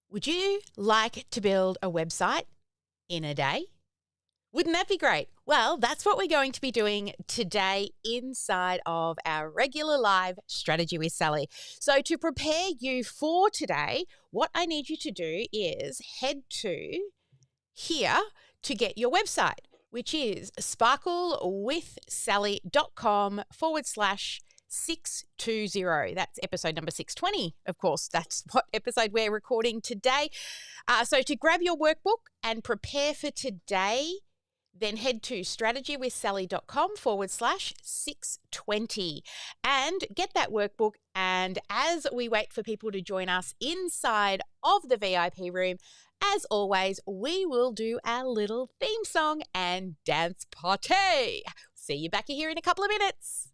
Would you like to build a website in a day? Wouldn't that be great? Well, that's what we're going to be doing today inside of our regular live Strategy with Sally. So to prepare you for today, what I need you to do is head to here to get your website, which is sparklewithsally.com/620. That's episode number 620. Of course, that's what episode we're recording today. So to grab your workbook and prepare for today, then head to strategywithsally.com/620 and get that workbook. And as we wait for people to join us inside of the VIP room, as always, we will do our little theme song and dance party. See you back here in a couple of minutes.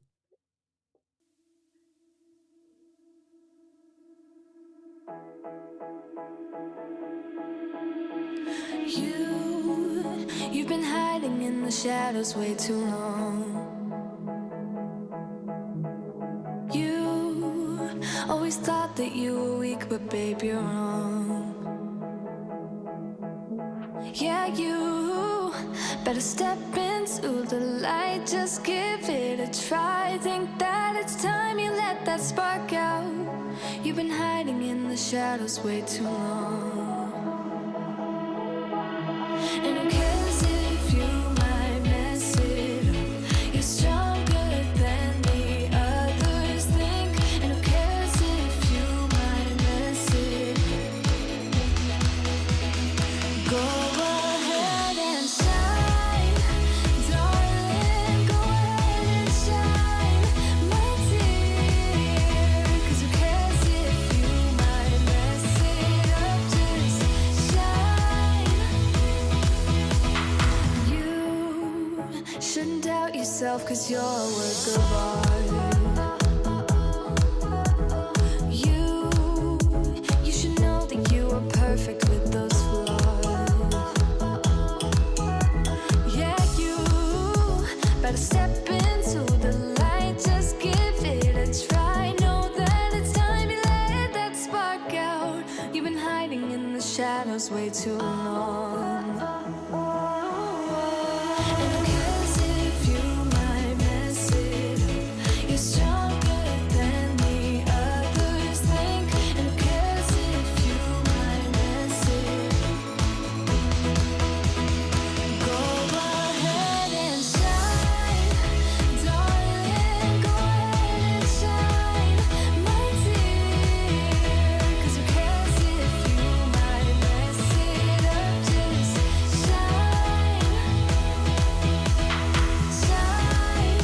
You've been hiding in the shadows way too long. You always thought that you were weak, but babe, you're wrong. Yeah, you better step into the light, just give it a try. Think that it's time you let that spark out. You've been hiding in the shadows way too long. And who cares if you might mess it up? You're stronger than the others think. And who cares if you might mess it up? Go ahead and shine, darling. Go ahead and shine, my dear. 'Cause who cares if you might mess it up? Just shine. You shouldn't doubt yourself, 'cause you're a work of art. You should know that you are perfect with those flaws. Yeah, you better step into the light, just give it a try. Know that it's time you let that spark out. You've been hiding in the shadows way too long. And who cares if you might mess it up? You're stronger than the others think. And who cares if you might mess it up? Go ahead and shine, darling. Go ahead and shine, my dear. 'Cause who cares if you might mess it up? Just shine, shine,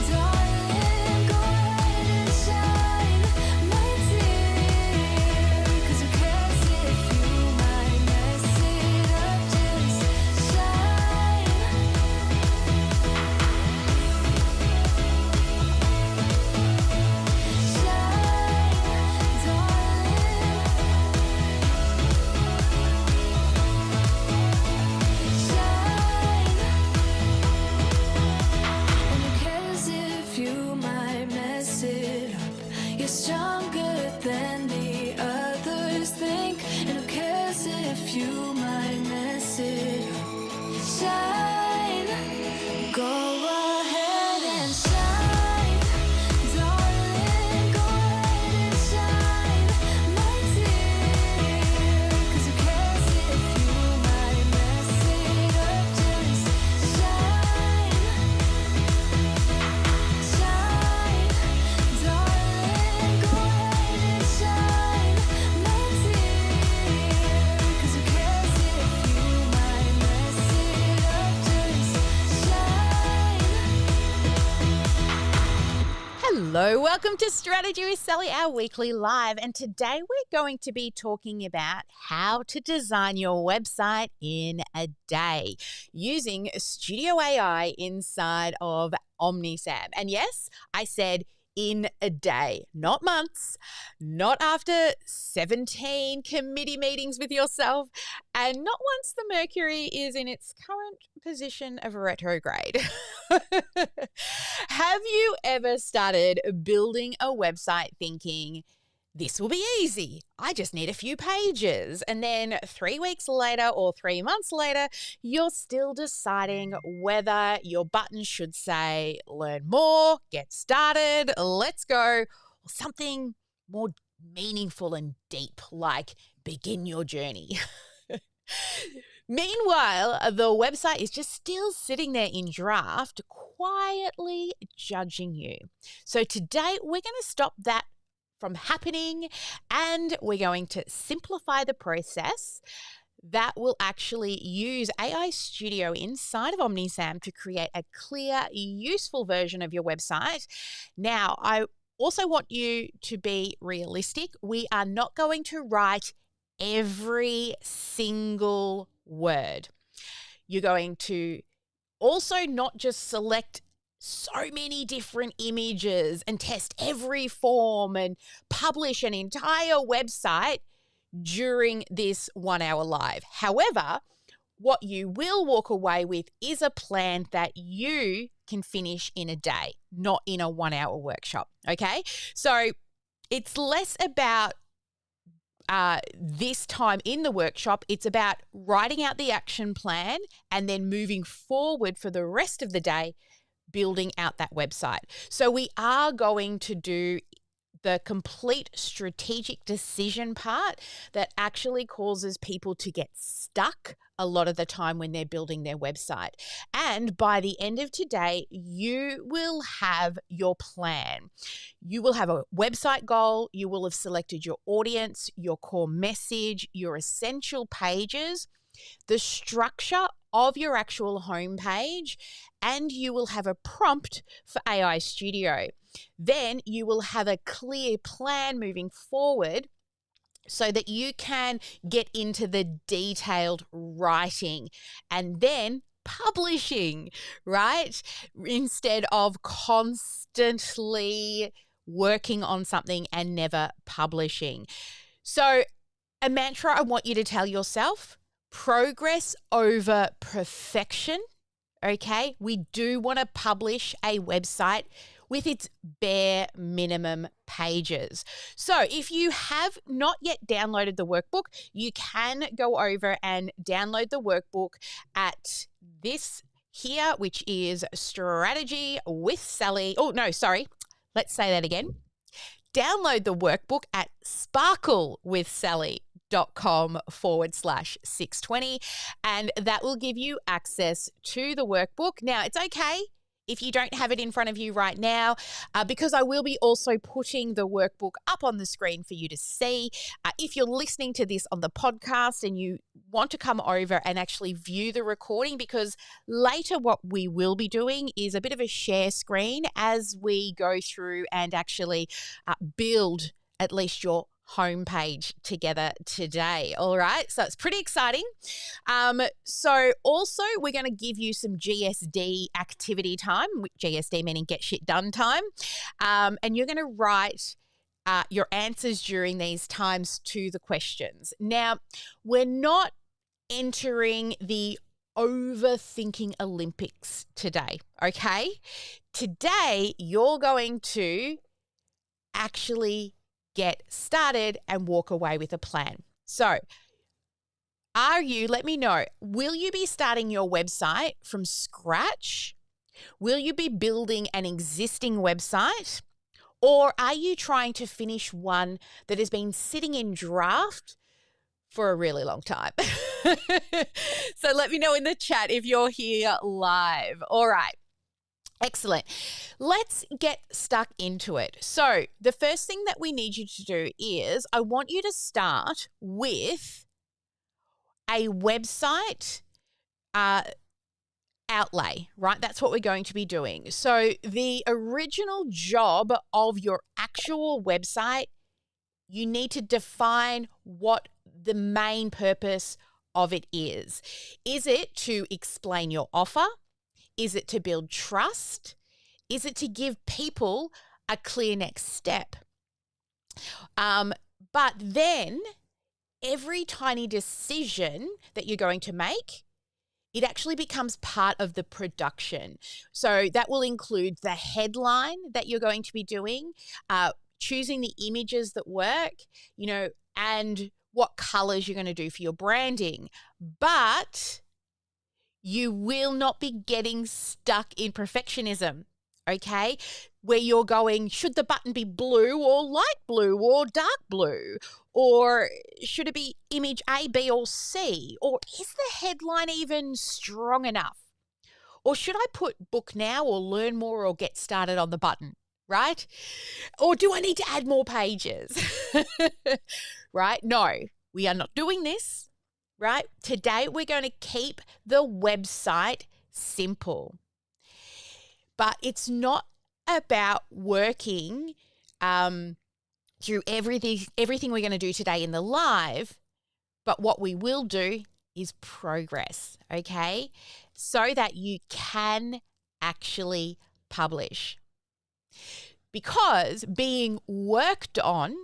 darling. Go ahead and shine, my dear. 'Cause who cares if you might mess it up? Just shine. And who cares if you might mess it up? You're stronger than the others think. And who cares if you might mess it up? Shine, go ahead and shine, darling. Go ahead and shine, my dear. 'Cause who cares if you might mess it up? Just shine, shine, darling. Go ahead and shine, my dear. 'Cause who cares if you might mess it up? Just shine. Hello, welcome to Strategy with Sally, our weekly live. And today we're going to be talking about how to design your website in a day using Studio AI inside of OmniSAM. And yes, I said in a day, not months, not after 17 committee meetings with yourself, and not once the Mercury is in its current position of retrograde. Have you ever started building a website thinking, this will be easy. I just need a few pages. And then 3 weeks later or 3 months later, you're still deciding whether your button should say learn more, get started, let's go, or something more meaningful and deep like begin your journey. Meanwhile, the website is just still sitting there in draft, quietly judging you. So today we're going to stop that from happening, and we're going to simplify the process that will actually use AI Studio inside of OmniSAM to create a clear, useful version of your website. Now, I also want you to be realistic. We are not going to write every single word. You're going to also not just select so many different images and test every form and publish an entire website during this 1 hour live. However, what you will walk away with is a plan that you can finish in a day, not in a 1 hour workshop. Okay. So it's less about this time in the workshop. It's about writing out the action plan and then moving forward for the rest of the day, building out that website. So we are going to do the complete strategic decision part that actually causes people to get stuck a lot of the time when they're building their website. And by the end of today, you will have your plan. You will have a website goal. You will have selected your audience, your core message, your essential pages, the structure of your actual homepage, and you will have a prompt for AI Studio. Then you will have a clear plan moving forward so that you can get into the detailed writing and then publishing, right? Instead of constantly working on something and never publishing. So a mantra I want you to tell yourself: progress over perfection. Okay, we do want to publish a website with its bare minimum pages. So if you have not yet downloaded the workbook, you can go over and download the workbook at this here, which is Strategy with Sally. Oh, no, sorry. Let's say that again. Download the workbook at sparklewithsally.com/620, and that will give you access to the workbook. Now, it's okay if you don't have it in front of you right now, because I will be also putting the workbook up on the screen for you to see. If you're listening to this on the podcast and you want to come over and actually view the recording, because later what we will be doing is a bit of a share screen as we go through and actually build at least your homepage together today. All right. So it's pretty exciting. So also we're going to give you some GSD activity time, GSD meaning get shit done time. And you're going to write your answers during these times to the questions. Now, we're not entering the overthinking Olympics today. Okay. Today, you're going to actually get started and walk away with a plan. So let me know, will you be starting your website from scratch? Will you be building an existing website? Or are you trying to finish one that has been sitting in draft for a really long time? So let me know in the chat if you're here live. All right. Excellent. Let's get stuck into it. So the first thing that we need you to do is I want you to start with a website outlay, right? That's what we're going to be doing. So the original job of your actual website, you need to define what the main purpose of it is. Is it to explain your offer? Is it to build trust? Is it to give people a clear next step? But then every tiny decision that you're going to make, it actually becomes part of the production. So that will include the headline that you're going to be doing, choosing the images that work, and what colors you're going to do for your branding. But you will not be getting stuck in perfectionism, okay? Where you're going, should the button be blue or light blue or dark blue? Or should it be image A, B, or C? Or is the headline even strong enough? Or should I put book now or learn more or get started on the button, right? Or do I need to add more pages? Right? No, we are not doing this. Right? Today, we're going to keep the website simple. But it's not about working through everything we're going to do today in the live, but what we will do is progress, okay? So that you can actually publish. Because being worked on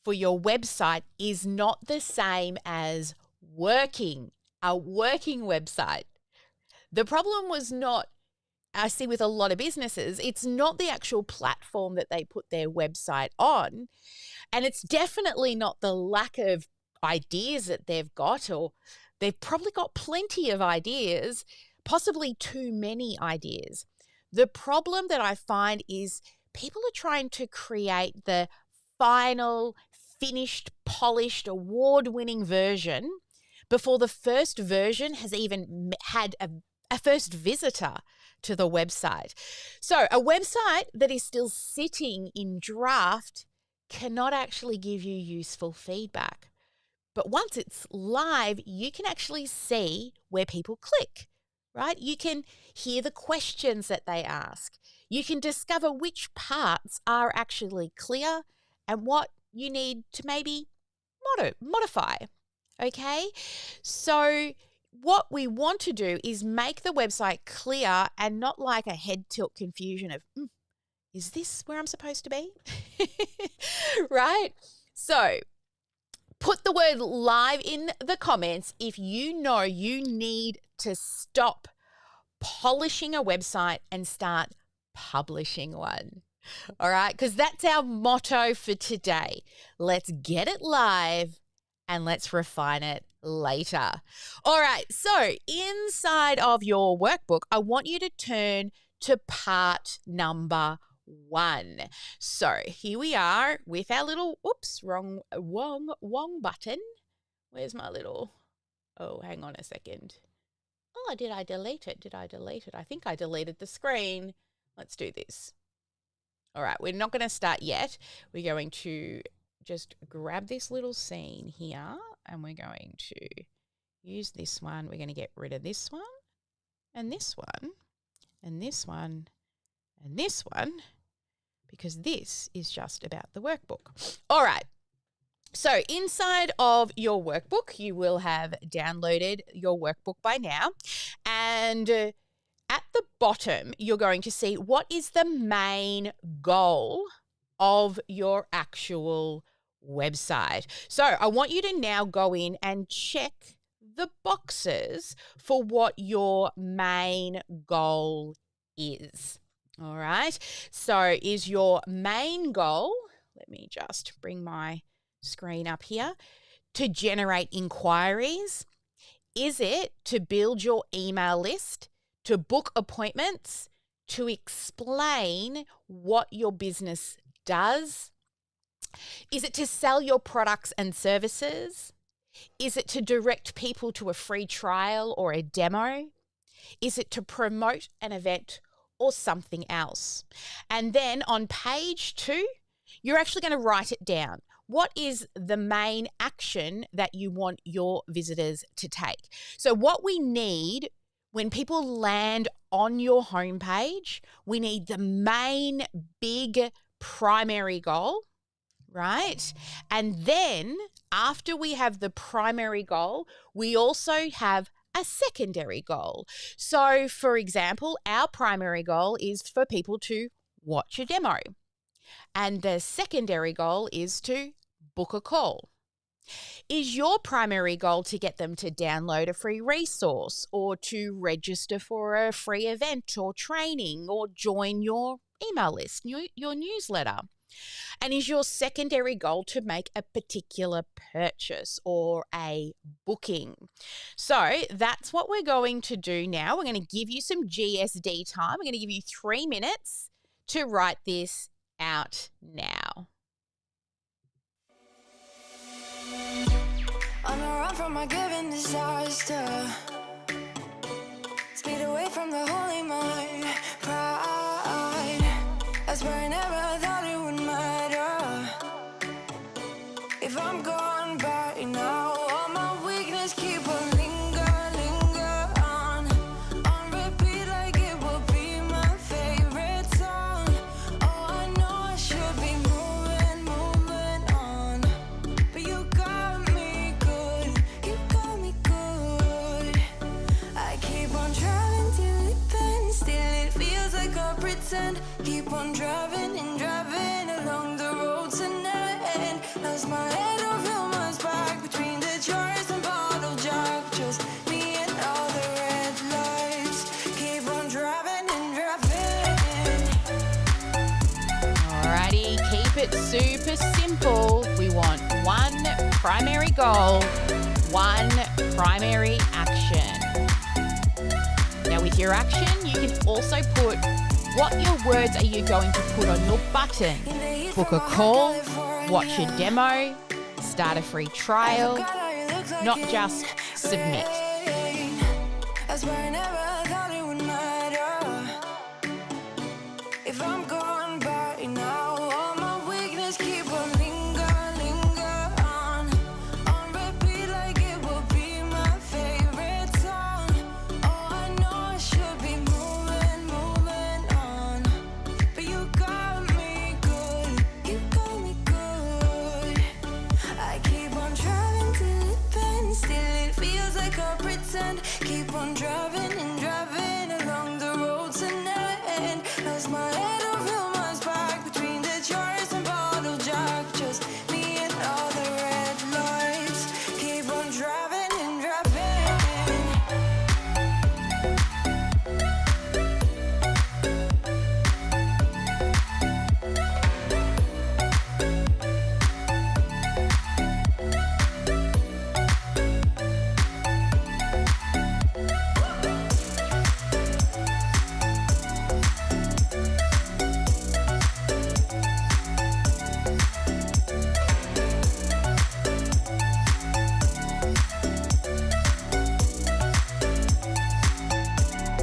for your website is not the same as working a working website. The problem was not, I see with a lot of businesses, it's not the actual platform that they put their website on. And it's definitely not the lack of ideas that they've got, or they've probably got plenty of ideas, possibly too many ideas. The problem that I find is people are trying to create the final, finished, polished, award-winning version before the first version has even had a first visitor to the website. So a website that is still sitting in draft cannot actually give you useful feedback. But once it's live, you can actually see where people click, right? You can hear the questions that they ask. You can discover which parts are actually clear and what you need to maybe modify, okay? So what we want to do is make the website clear and not like a head tilt confusion of, is this where I'm supposed to be? Right? So put the word live in the comments if you know you need to stop polishing a website and start publishing one. All right? Because that's our motto for today. Let's get it live and let's refine it later. All right. So inside of your workbook, I want you to turn to part number 1. So here we are with our little, wrong button. Where's my little, hang on a second. Oh, did I delete it? I think I deleted the screen. Let's do this. All right, we're not going to start yet. We're going to just grab this little scene here and we're going to use this one. We're going to get rid of this one and this one and this one and this one, because this is just about the workbook. All right. So inside of your workbook, you will have downloaded your workbook by now. And at the bottom, you're going to see what is the main goal of your actual website. So I want you to now go in and check the boxes for what your main goal is. All right. So is your main goal, let me just bring my screen up here, to generate inquiries? Is it to build your email list, to book appointments, to explain what your business does? Is it to sell your products and services? Is it to direct people to a free trial or a demo? Is it to promote an event or something else? And then on page 2, you're actually going to write it down. What is the main action that you want your visitors to take? So what we need when people land on your homepage, we need the main big primary goal, right? And then after we have the primary goal, we also have a secondary goal. So for example, our primary goal is for people to watch a demo. And the secondary goal is to book a call. Is your primary goal to get them to download a free resource or to register for a free event or training or join your email list, your newsletter? And is your secondary goal to make a particular purchase or a booking? So that's what we're going to do now. We're going to give you some GSD time. We're going to give you 3 minutes to write this out now. On a run from my given disaster, speed away from the holy mind, pride. I swear I never thought it would matter if I'm gone by now. All my weakness keep on linger on repeat like it will be my favorite song. Oh, I know I should be moving on, but you got me good, you got me good. I keep on driving till it bends, still it feels like I pretend. Keep on driving and driving along the road tonight. Lost my head over my back between the jars and bottle jack. Just me and all the red lights. Keep on driving and driving. Alrighty, keep it super simple. We want one primary goal, one primary action. Now with your action, you can also put what your words are you going to put on your button. Book a call, watch a demo, start a free trial, not just submit. I swear I never thought it would matter if I'm gone by now. All my weakness keep on linger on repeat like it will be my favorite song. Oh, I know I should be moving on, but you got me good, you got me good. I keep on driving till it bends, still it feels like I pretend. Keep on driving and driving along the road tonight. Lost my head over my back between the jars and bottle jack. Just me and all the red lights. Keep on driving and driving.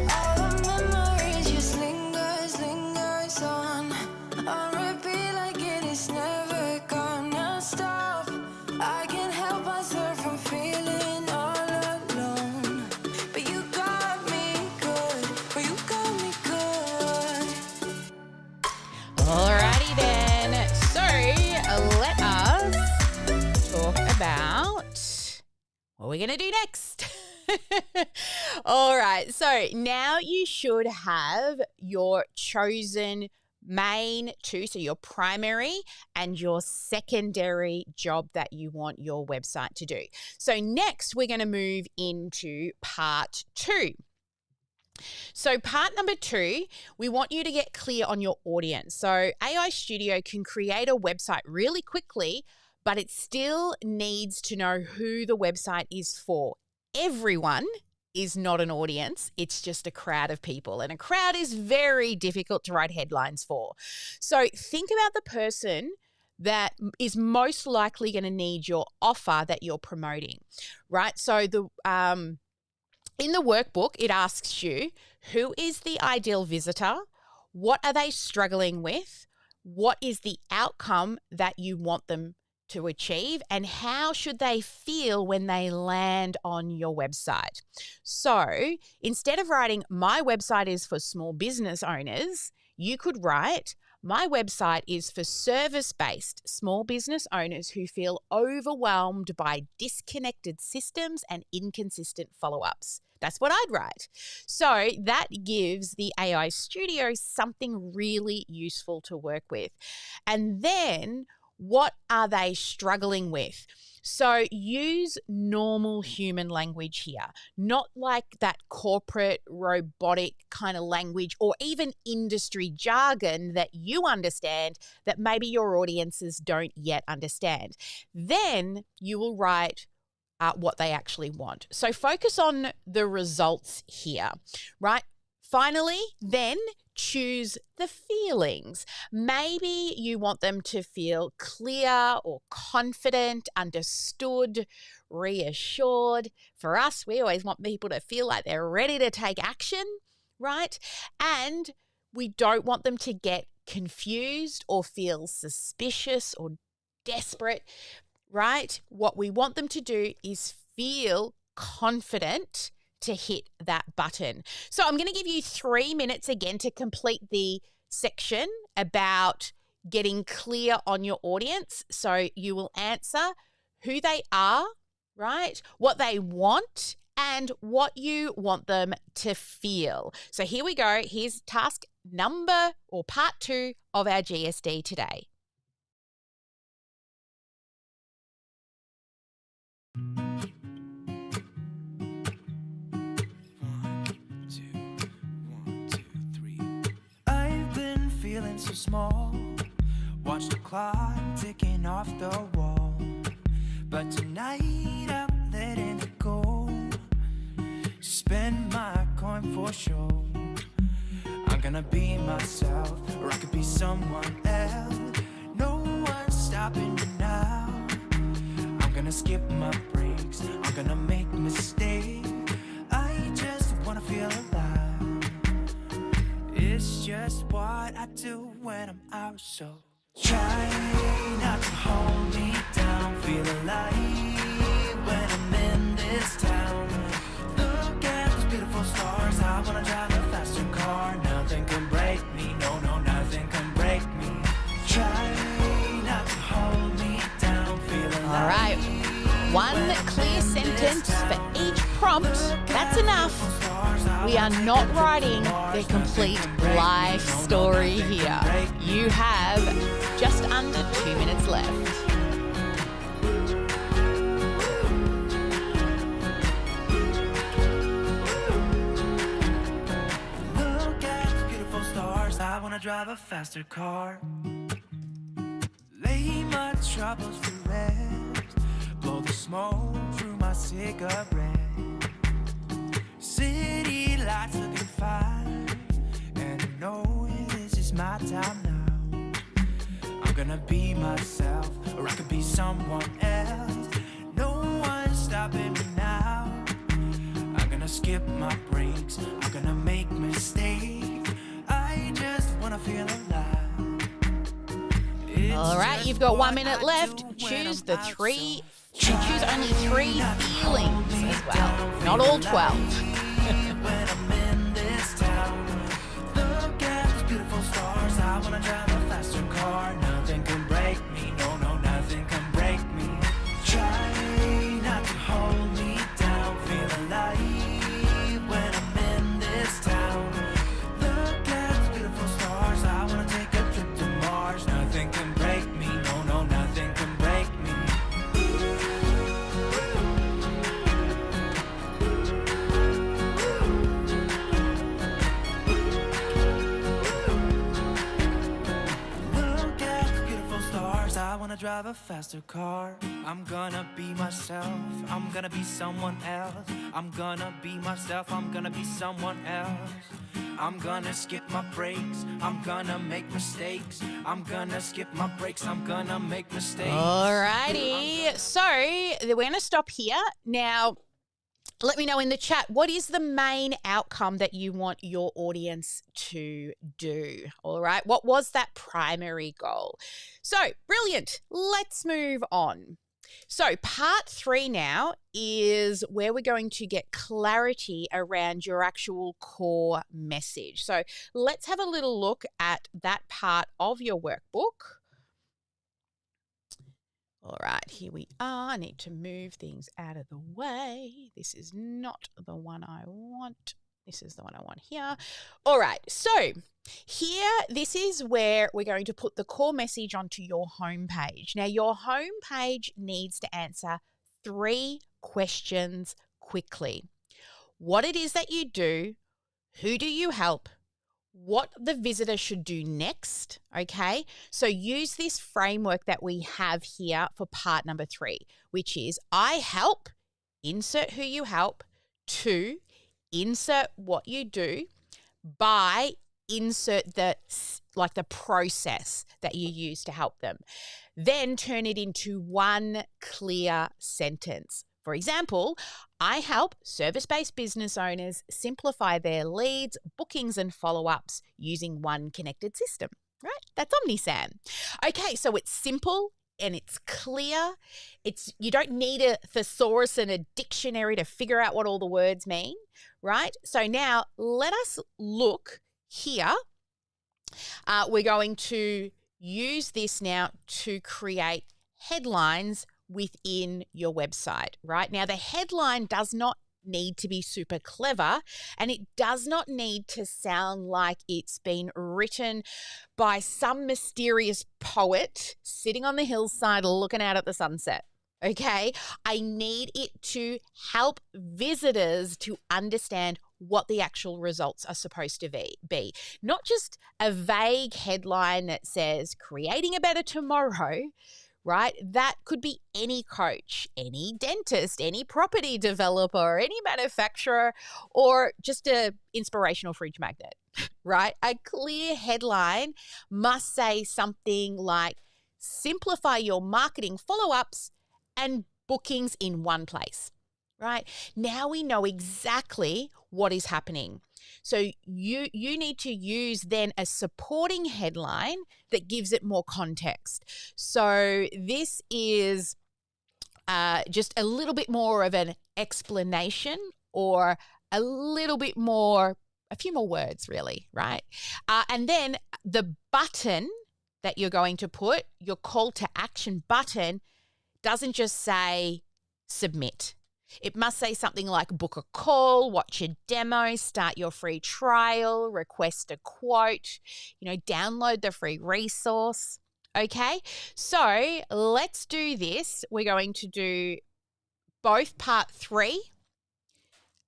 All the memories just lingers on repeat like it is never gonna stop. I can't help myself from feeling all alone, but you got me good, but you got me good. Alrighty then. So let us talk about what we're going to do next. All right. So now you should have your chosen main two, so your primary and your secondary job that you want your website to do. So next we're going to move into part 2. So part number 2, we want you to get clear on your audience. So AI Studio can create a website really quickly, but it still needs to know who the website is for. Everyone is not an audience. It's just a crowd of people, and a crowd is very difficult to write headlines for. So think about the person that is most likely going to need your offer that you're promoting, right? So in the workbook, it asks you, who is the ideal visitor? What are they struggling with? What is the outcome that you want them to achieve? And how should they feel when they land on your website? So instead of writing, my website is for small business owners, you could write, my website is for service-based small business owners who feel overwhelmed by disconnected systems and inconsistent follow-ups. That's what I'd write. So that gives the AI Studio something really useful to work with. And then what are they struggling with? So use normal human language here, not like that corporate robotic kind of language or even industry jargon that you understand that maybe your audiences don't yet understand. Then you will write what they actually want. So focus on the results here, right? Finally, then choose the feelings. Maybe you want them to feel clear or confident, understood, reassured. For us, we always want people to feel like they're ready to take action, right? And we don't want them to get confused or feel suspicious or desperate, right? What we want them to do is feel confident to hit that button. So I'm going to give you 3 minutes again to complete the section about getting clear on your audience. So you will answer who they are, right? What they want and what you want them to feel. So here we go. Here's task number or part 2 of our GSD today. Feeling so small, watch the clock ticking off the wall, but tonight I'm letting it go. Spend my coin for sure. I'm gonna be myself, or I could be someone else. No one's stopping me now. I'm gonna skip my breaks, I'm gonna make mistakes. I just wanna feel alive. It's just what I do when I'm out, so try not to hold me down. Feel alive when I'm in this town. Look at those beautiful stars. I wanna drive a faster car. Nothing can break me, no, nothing can break me. Try not to hold me down. Feel alive. All right, one clear sentence for each prompt. That's enough. We are not writing the complete life story here. You have just under 2 minutes left. Look at the beautiful stars. I wanna drive a faster car. Lay my troubles to rest. Blow the smoke through my cigarette. City lights looking fine, and I know this is my time now. I'm gonna be myself, or I could be someone else. No one's stopping me now. I'm gonna skip my breaks, I'm gonna make mistakes. I just wanna feel alive. All right, you've got 1 minute left. Choose the three. Choose only 3 feelings as well, not all 12. When I'm in this town, look at those beautiful stars. I wanna drive a faster car. Nothing can break me, no, nothing can break me. Try not to hold me down. Feel alive when I'm in this town. Look at those beautiful stars. I wanna take a trip to Mars. Nothing can break me, no, nothing can break me. I wanna drive a faster car. I'm gonna be myself. I'm gonna be someone else. I'm gonna be myself. I'm gonna be someone else. I'm gonna skip my breaks. I'm gonna make mistakes. I'm gonna skip my breaks. I'm gonna make mistakes. Alrighty. So we're going to stop here. Now, let me know in the chat, what is the main outcome that you want your audience to do? All right. What was that primary goal? So, brilliant. Let's move on. So, part 3 now is where we're going to get clarity around your actual core message. So, let's have a little look at that part of your workbook. All right, here we are. I need to move things out of the way. This is not the one I want. This is the one I want here. All right, so here, this is where we're going to put the core message onto your homepage. Now, your homepage needs to answer 3 questions quickly. What it is that you do, who do you help, what the visitor should do next, okay? So use this framework that we have here for part number 3, which is I help, insert who you help, 2, insert what you do, by insert the process that you use to help them. Then turn it into one clear sentence. For example, I help service-based business owners simplify their leads, bookings, and follow-ups using one connected system, right? That's OmniSAM. Okay, so it's simple and it's clear. You don't need a thesaurus and a dictionary to figure out what all the words mean, right? So now let us look here. We're going to use this now to create headlines within your website, right? Now, the headline does not need to be super clever, and it does not need to sound like it's been written by some mysterious poet sitting on the hillside looking out at the sunset. Okay, I need it to help visitors to understand what the actual results are supposed to be. Not just a vague headline that says creating a better tomorrow, right? That could be any coach, any dentist, any property developer, any manufacturer, or just a inspirational fridge magnet, right? A clear headline must say something like simplify your marketing follow-ups and bookings in one place, right? Now we know exactly what is happening. So you need to use then a supporting headline that gives it more context. So this is just a little bit more of an explanation, or a few more words really, right? And then the button that you're going to put, your call to action button, doesn't just say submit. It must say something like book a call, watch a demo, start your free trial, request a quote, download the free resource. Okay, so let's do this. We're going to do both part 3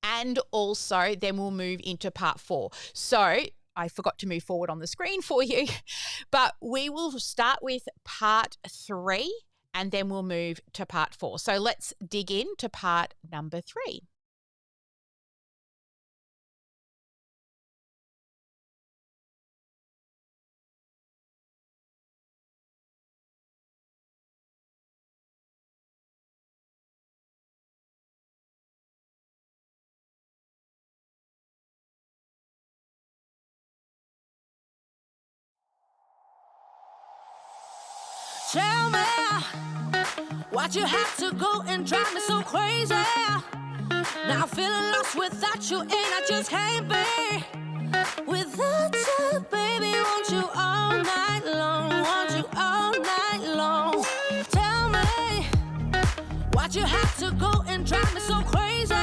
and also then we'll move into part 4. So I forgot to move forward on the screen for you, but we will start with part 3 and then we'll move to part 4. So let's dig into part number 3. Tell me why'd you have to go and drive me so crazy? Now I'm feeling lost without you, and I just can't be without you, baby. Want you all night long, want you all night long. Tell me why'd you have to go and drive me so crazy?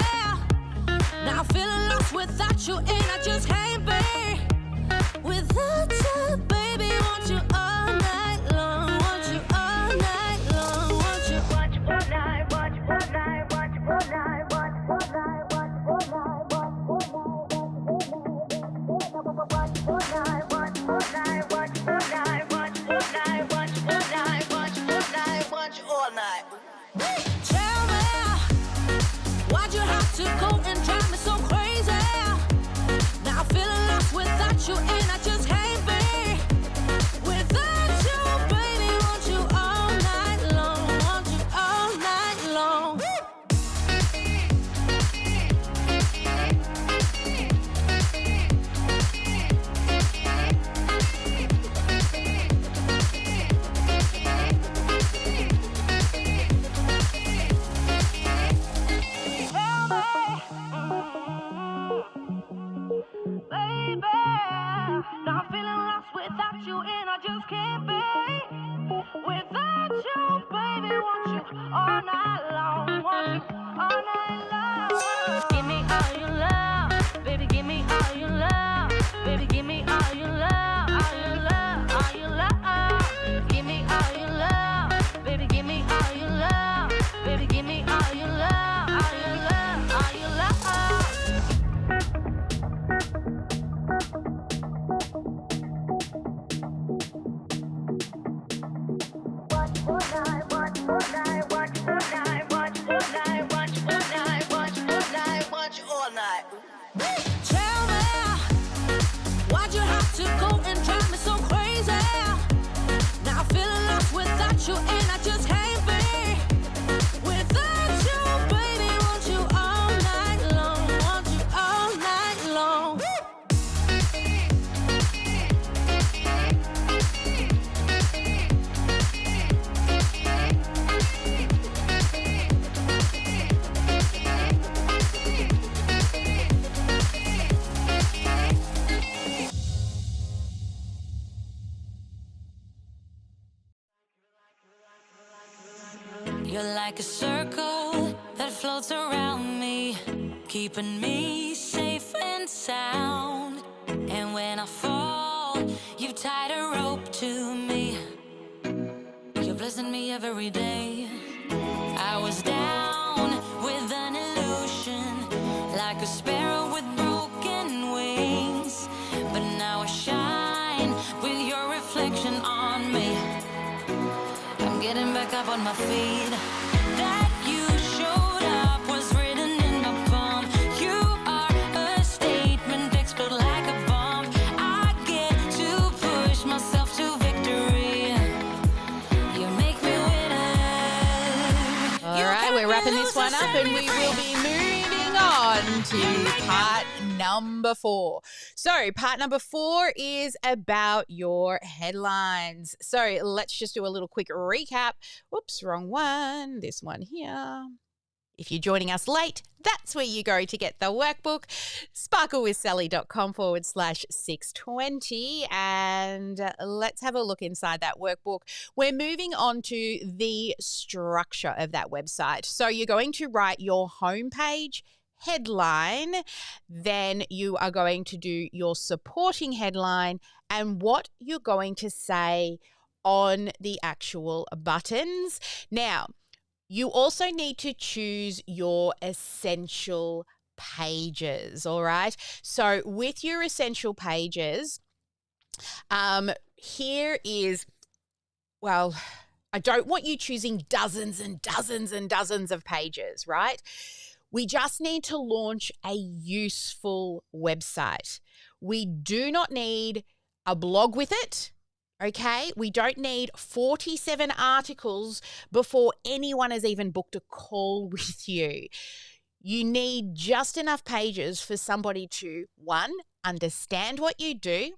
Now I'm feeling lost without you, and I just can't be without you, baby. Want you all night long, want you all night long, want you all night, want you all night, want you all night, want you all night, want you all night, want you all night, want you all night, want you all night, want you all night, want you all night, want you all night, want you all night. Tell me why'd you have to go and drive me so crazy? Now I'm feeling lost without you, and I just can't be without you, baby. Want you all night long, want you all night long. Baby, now I'm feeling lost without you, and I just can't be without you, baby. Want you all night long, want you all night long. Give me all your love, baby, give me all your love. Baby, give me all your love, all your love, all your love. Give me all your love. Baby, give me all your love. Baby, give me all your love, all your love, all your love. Tell me, why'd you have to go and drive me so crazy? Now I'm feeling lost without you, and I just can't be without you, baby. Want you all night long, want you all night long. You're like a circle that floats around me, keeping me safe and sound. And when I fall, you tied a rope to me. You're blessing me every day. I was down with an illusion, like a sparrow with broken wings. But now I shine with your reflection on me. I'm getting back up on my feet. That you showed up was written in my palm. You are a statement, explode like a bomb. I get to push myself to victory. You make me winner. All right, we're wrapping this one up and we will be moving on to part number 4. So part number 4 is about your headlines. So let's just do a little quick recap. Whoops, wrong one. This one here. If you're joining us late, that's where you go to get the workbook, sparklewithsally.com/620. And let's have a look inside that workbook. We're moving on to the structure of that website. So you're going to write your homepage headline, then you are going to do your supporting headline and what you're going to say on the actual buttons. Now, you also need to choose your essential pages, all right? So with your essential pages, here is, well, I don't want you choosing dozens and dozens and dozens of pages, right? We just need to launch a useful website. We do not need a blog with it, okay? We don't need 47 articles before anyone has even booked a call with you. You need just enough pages for somebody to, 1, understand what you do,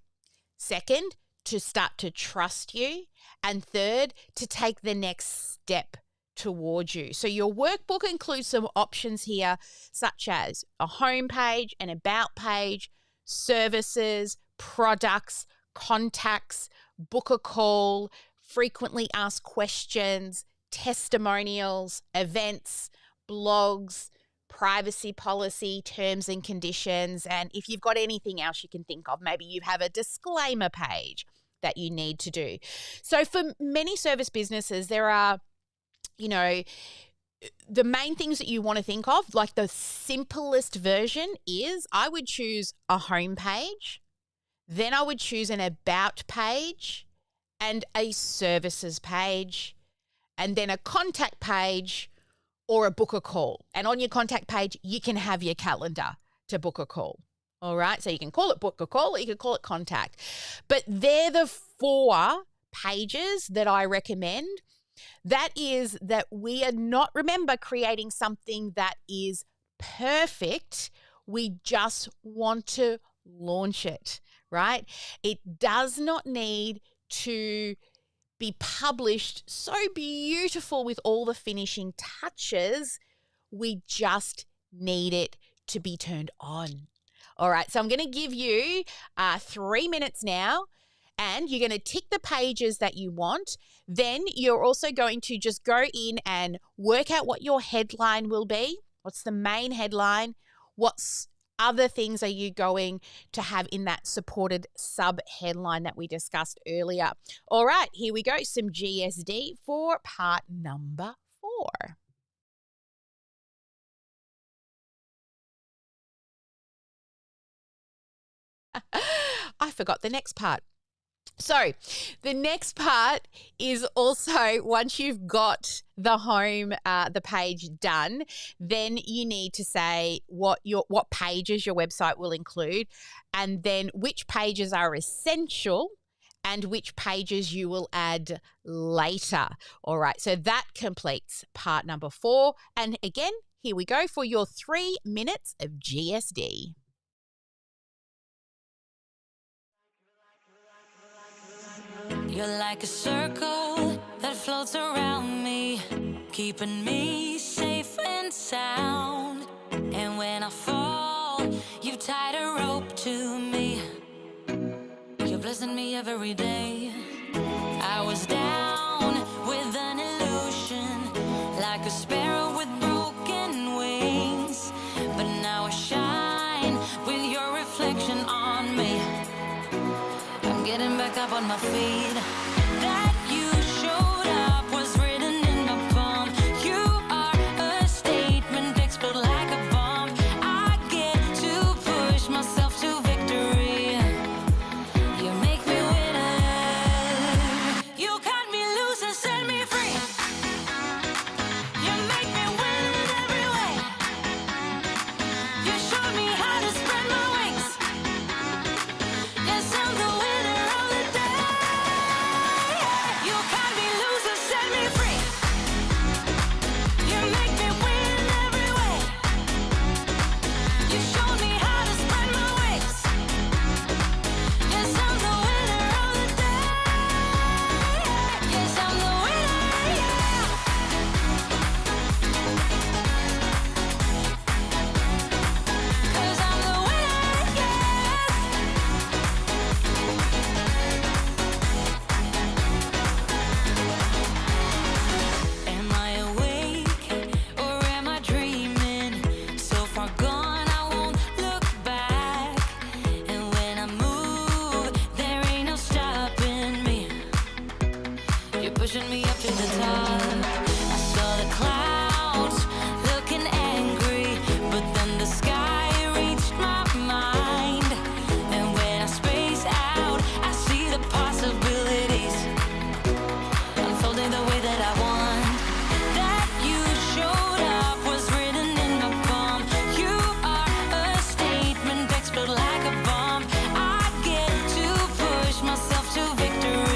2nd, to start to trust you, and 3rd, to take the next step towards you. So your workbook includes some options here, such as a home page, an about page, services, products, contacts, book a call, frequently asked questions, testimonials, events, blogs, privacy policy, terms and conditions, and if you've got anything else you can think of, maybe you have a disclaimer page that you need to do. So for many service businesses, there are, you know, the main things that you want to think of, like the simplest version is I would choose a home page, then I would choose an about page and a services page, and then a contact page or a book a call. And on your contact page, you can have your calendar to book a call. All right. So you can call it book a call or you can call it contact. But they're the 4 pages that I recommend. That is that we are not, remember, creating something that is perfect. We just want to launch it, right? It does not need to be published so beautiful with all the finishing touches. We just need it to be turned on. All right, so I'm going to give you 3 minutes now, and you're going to tick the pages that you want. Then you're also going to just go in and work out what your headline will be. What's the main headline? What's other things are you going to have in that supported sub headline that we discussed earlier? All right, here we go. Some GSD for part number 4. I forgot the next part. So the next part is also, once you've got the home, the page done, then you need to say what pages your website will include, and then which pages are essential and which pages you will add later. All right, so that completes part number 4. And again, here we go for your 3 minutes of GSD. You're like a circle that floats around me, keeping me safe and sound. And when I fall, you've tied a rope to me. You're blessing me every day. I was down with an illusion, like a sparrow with broken wings. But now I shine with your reflection on me. Getting back up on my feet. That you showed up was written in my palm. You are a statement, explode like a bomb. I get to push myself to victory. You make me winner. You cut me loose and set me free. You make me win in every way. You showed me how to spread my wings. Yes, I'm the winner. Pushing me up to the top. I saw the clouds looking angry, but then the sky reached my mind. And when I space out, I see the possibilities unfolding the way that I want. That you showed up was written in my palm. You are a statement, explode like a bomb. I get to push myself to victory.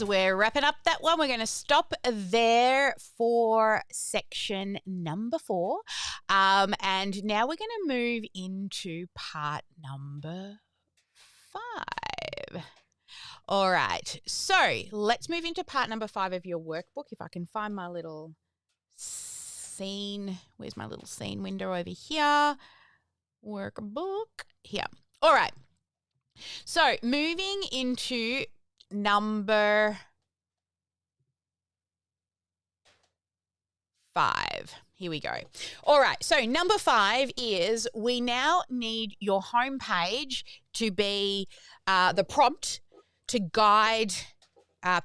We're wrapping up that one. We're going to stop there for section number 4. And now we're going to move into part number 5. All right. So let's move into part number 5 of your workbook. If I can find my little scene. Where's my little scene window over here? Workbook. Here. All right. So moving into number 5. Here we go. All right. So number 5 is we now need your homepage to be the prompt to guide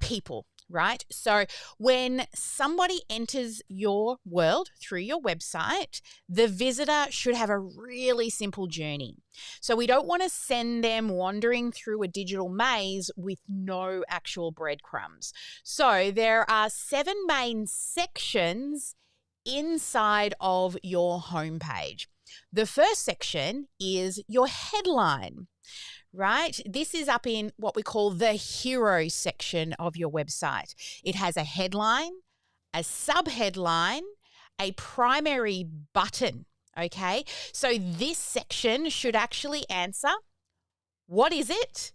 people, right? So when somebody enters your world through your website, the visitor should have a really simple journey. So we don't want to send them wandering through a digital maze with no actual breadcrumbs. So there are 7 main sections inside of your homepage. The first section is your headline. right? This is up in what we call the hero section of your website. It has a headline, a subheadline, a primary button, okay? So this section should actually answer, what is it?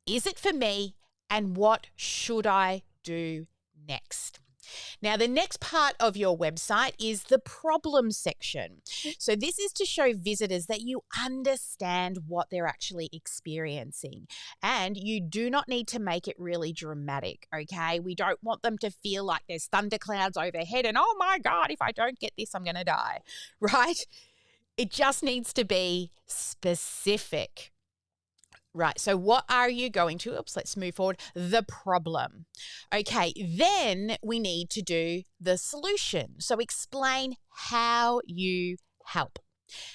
Is it for me? And what should I do next? Now, the next part of your website is the problem section. So this is to show visitors that you understand what they're actually experiencing. And you do not need to make it really dramatic, okay? We don't want them to feel like there's thunderclouds overhead and, oh my God, if I don't get this, I'm going to die, right? It just needs to be specific. Right, so what are you going to, let's move forward, the problem. Okay, then we need to do the solution. So explain how you help.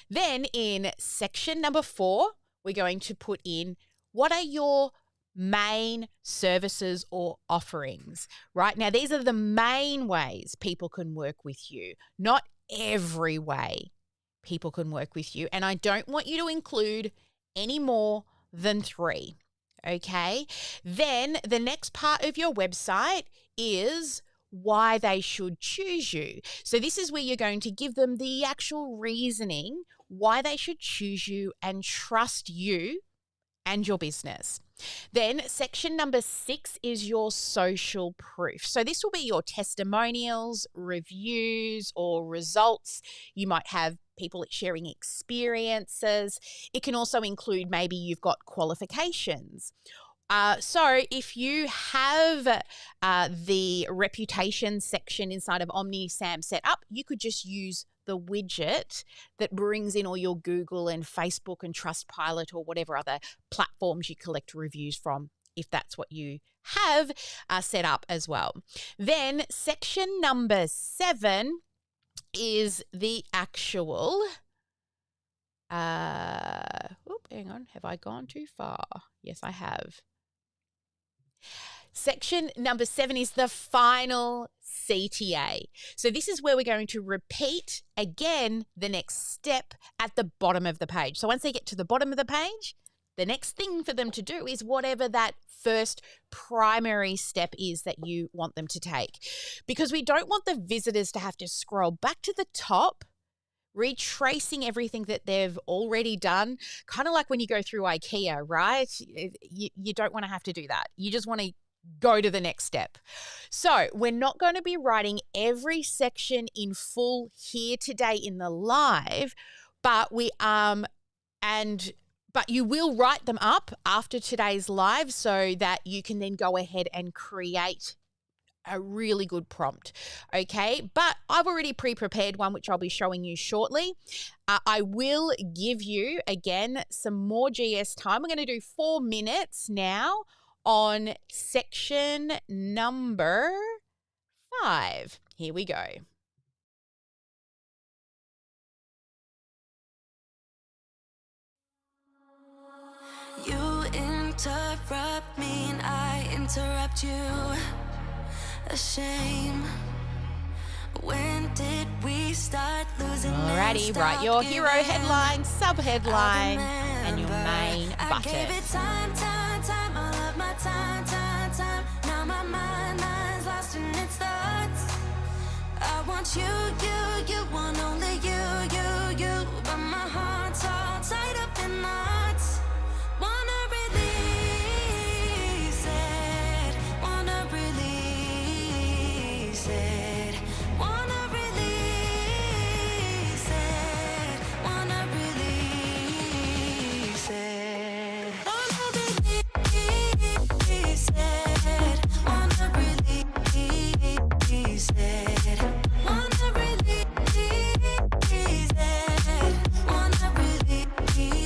Then in section number 4, we're going to put in what are your main services or offerings, right? Now, these are the main ways people can work with you, not every way people can work with you. And I don't want you to include any more than 3, okay? Then the next part of your website is why they should choose you. So this is where you're going to give them the actual reasoning why they should choose you and trust you and your business. Then section number 6 is your social proof. So this will be your testimonials, reviews, or results. You might have people sharing experiences. It can also include maybe you've got qualifications. So if you have the reputation section inside of OmniSAM set up, you could just use the widget that brings in all your Google and Facebook and Trustpilot or whatever other platforms you collect reviews from, if that's what you have set up as well. Then section number 7 is the actual, hang on, have I gone too far? Yes, I have. Section number 7 is the final CTA. So this is where we're going to repeat again the next step at the bottom of the page. So once they get to the bottom of the page, the next thing for them to do is whatever that first primary step is that you want them to take. Because we don't want the visitors to have to scroll back to the top, retracing everything that they've already done, kind of like when you go through IKEA, right? You don't want to have to do that. You just want to go to the next step. So we're not going to be writing every section in full here today in the live, but but you will write them up after today's live so that you can then go ahead and create a really good prompt, okay? But I've already pre-prepared one, which I'll be showing you shortly. I will give you, again, some more GS time. We're going to do 4 minutes now on section number 5. Here we go. You interrupt me and I interrupt you. A shame. When did we start losing? Alrighty, write your hero headline, sub-headline, and your main button. I gave it time, all of my time. Now my mind's lost in its thoughts. I want you want only you. But my heart's all tied up in knots. Wanna release it. Wanna release it. Wanna release it. Wanna release it. Wanna release it. Wanna release it. Wanna release it. Wanna release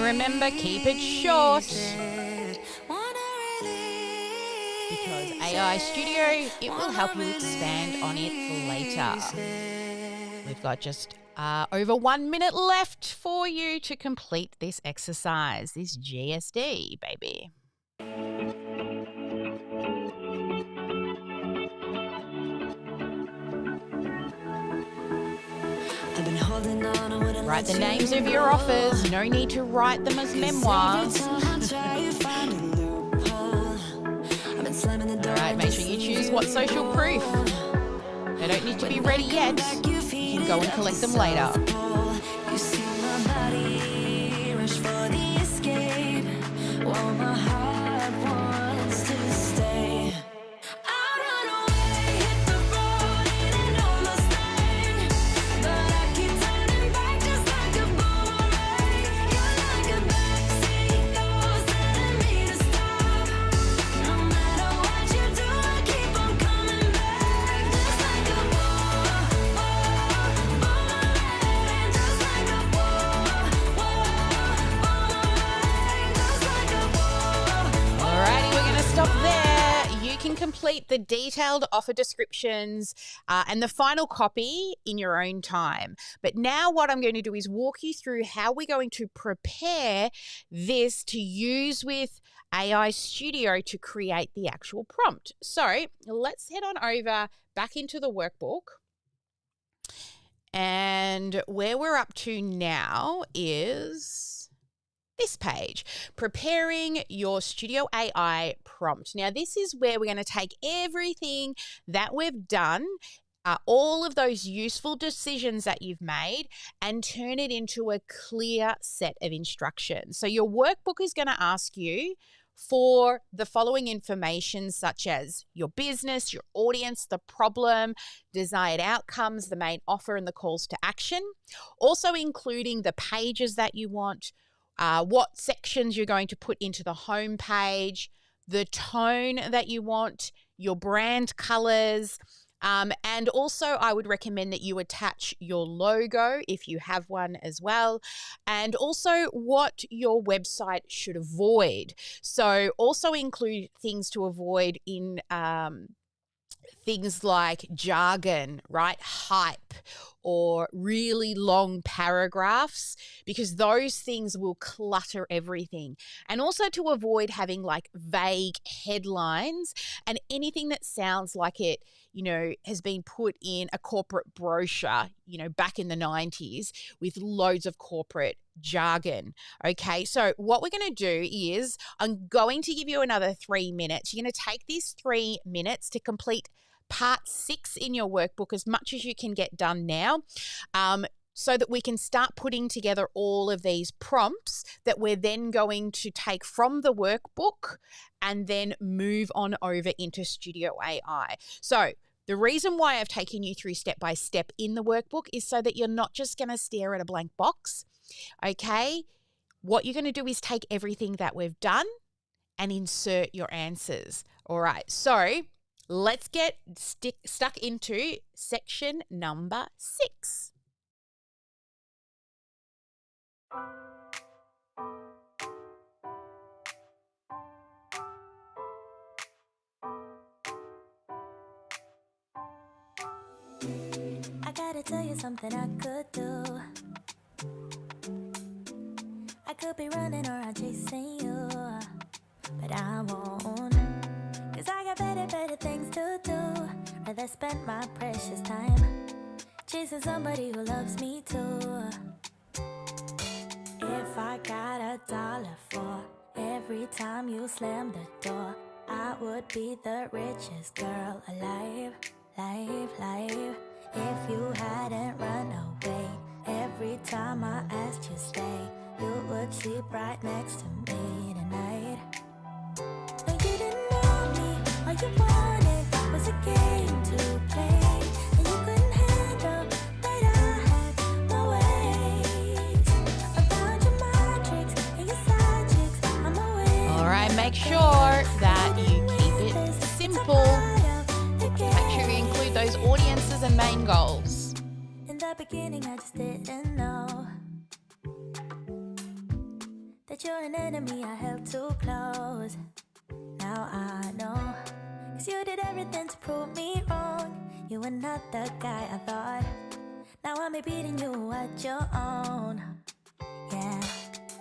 remember, keep it short. Because AI Studio, it will help you expand on it later. We've got just over 1 minute left for you to complete this exercise, this GSD, baby. Write the names of your offers. No need to write them as memoirs. Alright, make sure you choose what social proof. They don't need to be ready yet. You can go and collect them later. You see my body rush for the escape, while my heart wants to stay. I run away, hit the road, and know my stand, but I keep turning back just like a boomerang. You're like a backseat ghost telling me to stop. No matter what you do, I keep on coming back, just like a boomerang, just like a boomerang, just like a boomerang. Alrighty, we're gonna stop there. You can complete the detailed offer descriptions and the final copy in your own time. But now what I'm going to do is walk you through how we're going to prepare this to use with AI Studio to create the actual prompt. So let's head on over back into the workbook. And where we're up to now is this page, preparing your Studio AI prompt. Now, this is where we're going to take everything that we've done, all of those useful decisions that you've made, and turn it into a clear set of instructions. So your workbook is going to ask you for the following information, such as your business, your audience, the problem, desired outcomes, the main offer, and the calls to action. Also including the pages that you want, what sections you're going to put into the home page, the tone that you want, your brand colors, and also I would recommend that you attach your logo if you have one as well, and also what your website should avoid. So also include things to avoid in things like jargon, right? Hype or really long paragraphs, because those things will clutter everything. And also to avoid having like vague headlines and anything that sounds like it, has been put in a corporate brochure, back in the 90s with loads of corporate jargon. Okay, so what we're going to do is I'm going to give you another 3 minutes. You're going to take these 3 minutes to complete part 6 in your workbook, as much as you can get done now, so that we can start putting together all of these prompts that we're then going to take from the workbook and then move on over into Studio AI. So the reason why I've taken you through step by step in the workbook is so that you're not just going to stare at a blank box. Okay, what you're going to do is take everything that we've done and insert your answers. All right, so let's get stuck into section number 6. I gotta tell you something I could do. I could be running around chasing you, but I won't. 'Cause I got better things to do. Rather spend my precious time chasing somebody who loves me too. If I got $1 for every time you slam the door, I would be the richest girl alive, life. If you hadn't run away every time I asked you stay, you would sleep right next to me tonight. No, you didn't know me. All you wanted was a game to play, and you couldn't handle that I had my ways. About your magics and your side chicks, I'm away. All right, make sure that you keep it simple. Make sure you include those audiences and main goals. In the beginning, I just didn't know that you're an enemy I held too close. Now I know, 'cause you did everything to prove me wrong. You were not the guy I thought. Now I'm beating you at your own. Yeah.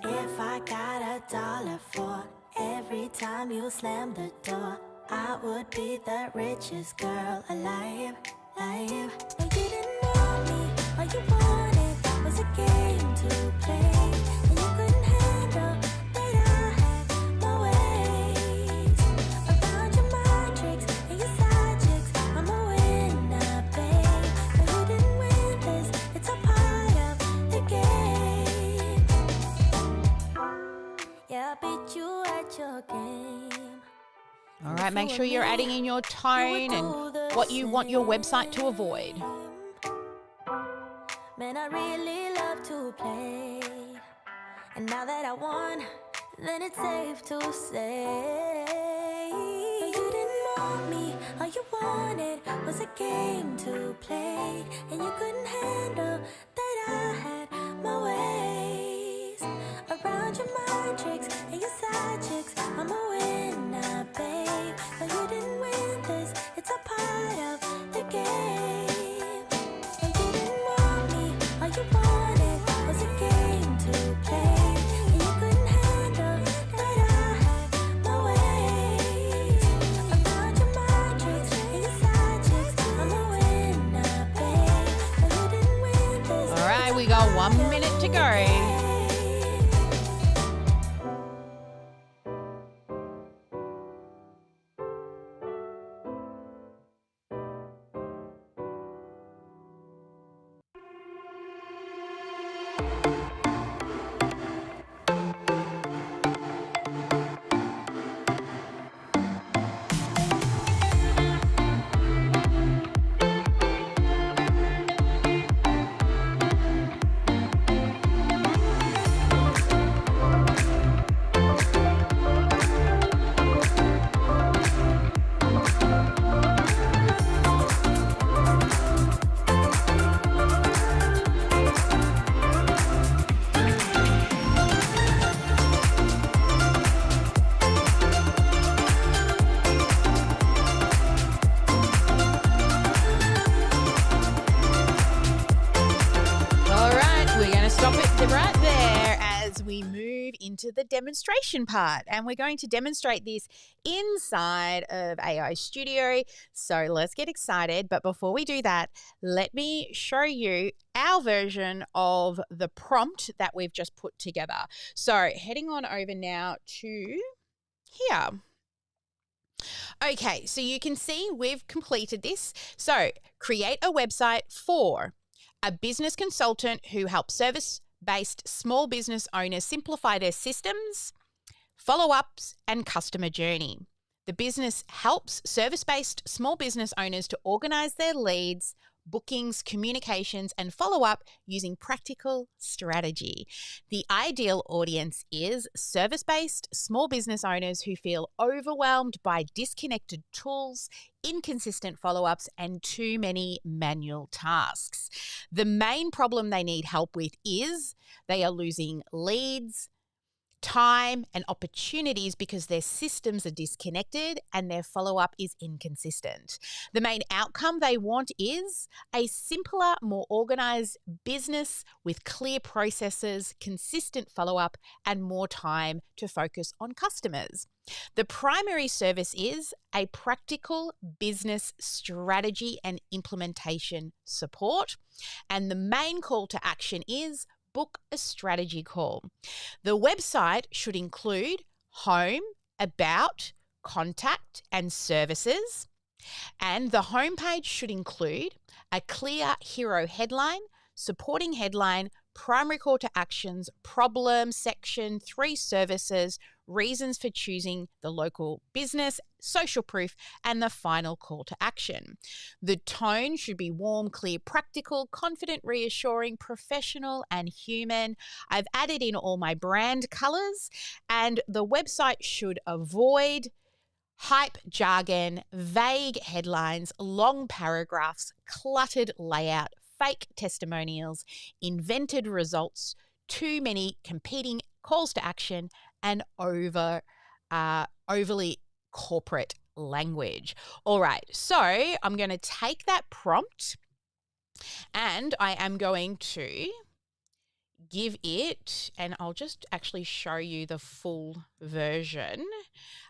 If I got $1 for every time you slam the door, I would be the richest girl alive. No, you didn't want me. All you wanted was a game to play, and you couldn't handle that I had my ways. Around your mind tricks and your side chicks, I'm a winner, babe. But you didn't win this. It's a part of the game. Yeah, I beat you at your game. All right, make sure you're adding in your tone and what you want your website to avoid. Man, I really love to play. And now that I won, then it's safe to say, you didn't want me. All you wanted was a game to play, and you couldn't handle that I had my ways. Around your mind tricks and your side chicks, I'm a winner, babe. But you didn't win this. It's a part of the game. And you didn't want me. All you wanted was a game to play, and you couldn't handle that I had my ways. Around your mind tricks and your side chicks, I'm a winner, babe. But you didn't win this. All right, we got 1 minute to go. Into the demonstration part, and we're going to demonstrate this inside of AI Studio. So let's get excited. But before we do that, let me show you our version of the prompt that we've just put together. So heading on over now to here. Okay, so you can see we've completed this. So create a website for a business consultant who helps service-based small business owners simplify their systems, follow-ups, and customer journey. The business helps service-based small business owners to organize their leads, bookings, communications, and follow-up using practical strategy. The ideal audience is service-based small business owners who feel overwhelmed by disconnected tools, inconsistent follow-ups, and too many manual tasks. The main problem they need help with is they are losing leads, time, and opportunities because their systems are disconnected and their follow-up is inconsistent. The main outcome they want is a simpler, more organized business with clear processes, consistent follow-up, and more time to focus on customers. The primary service is a practical business strategy and implementation support, and the main call to action is book a strategy call. The website should include home, about, contact, and services. And the homepage should include a clear hero headline, supporting headline, primary call to actions, problem section, 3 services, reasons for choosing the local business, social proof, and the final call to action. The tone should be warm, clear, practical, confident, reassuring, professional, and human. I've added in all my brand colors, and the website should avoid hype jargon, vague headlines, long paragraphs, cluttered layout, fake testimonials, invented results, too many competing calls to action, and overly corporate language. All right, so I'm going to take that prompt and I am going to give it, and I'll just actually show you the full version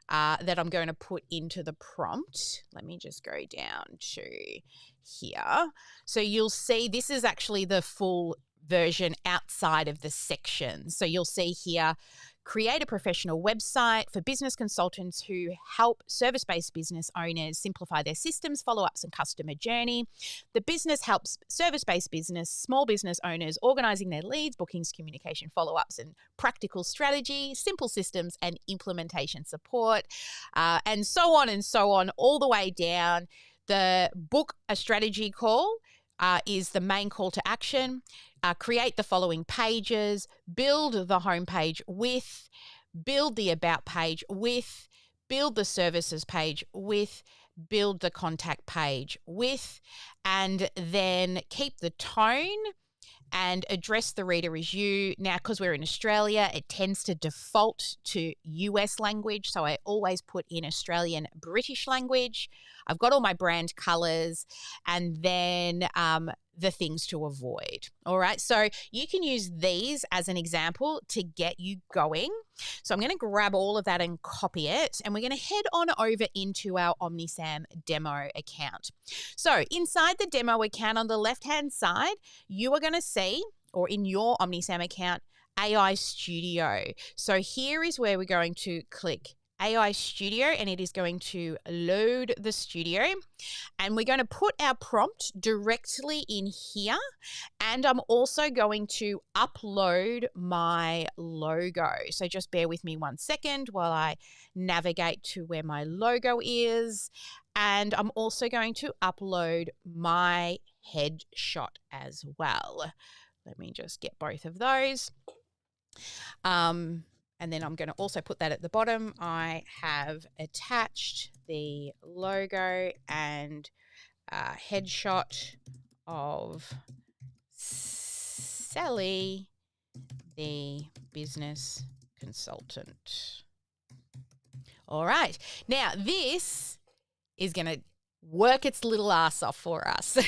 that I'm going to put into the prompt. Let me just go down to here. So you'll see this is actually the full version outside of the section. So you'll see here, create a professional website for business consultants who help service-based business owners simplify their systems, follow-ups, and customer journey. The business helps service-based business, small business owners organizing their leads, bookings, communication, follow-ups, and practical strategy, simple systems, and implementation support, and so on, all the way down. The book a strategy call is the main call to action. Create the following pages, build the homepage with, build the about page with, build the services page with, build the contact page with, and then keep the tone and address the reader as you. Now, because we're in Australia, it tends to default to US language, so I always put in Australian British language. I've got all my brand colors, and then the things to avoid. All right, so you can use these as an example to get you going. So I'm going to grab all of that and copy it, and we're going to head on over into our OmniSAM demo account. So inside the demo account on the left-hand side, you are going to see, or in your OmniSAM account, AI Studio. So here is where we're going to click AI Studio, and it is going to load the studio, and we're going to put our prompt directly in here, and I'm also going to upload my logo. So just bear with me 1 second while I navigate to where my logo is, and I'm also going to upload my headshot as well. Let me just get both of those. And then I'm going to also put that at the bottom. I have attached the logo and headshot of Sally, the business consultant. All right. Now, this is going to work its little ass off for us.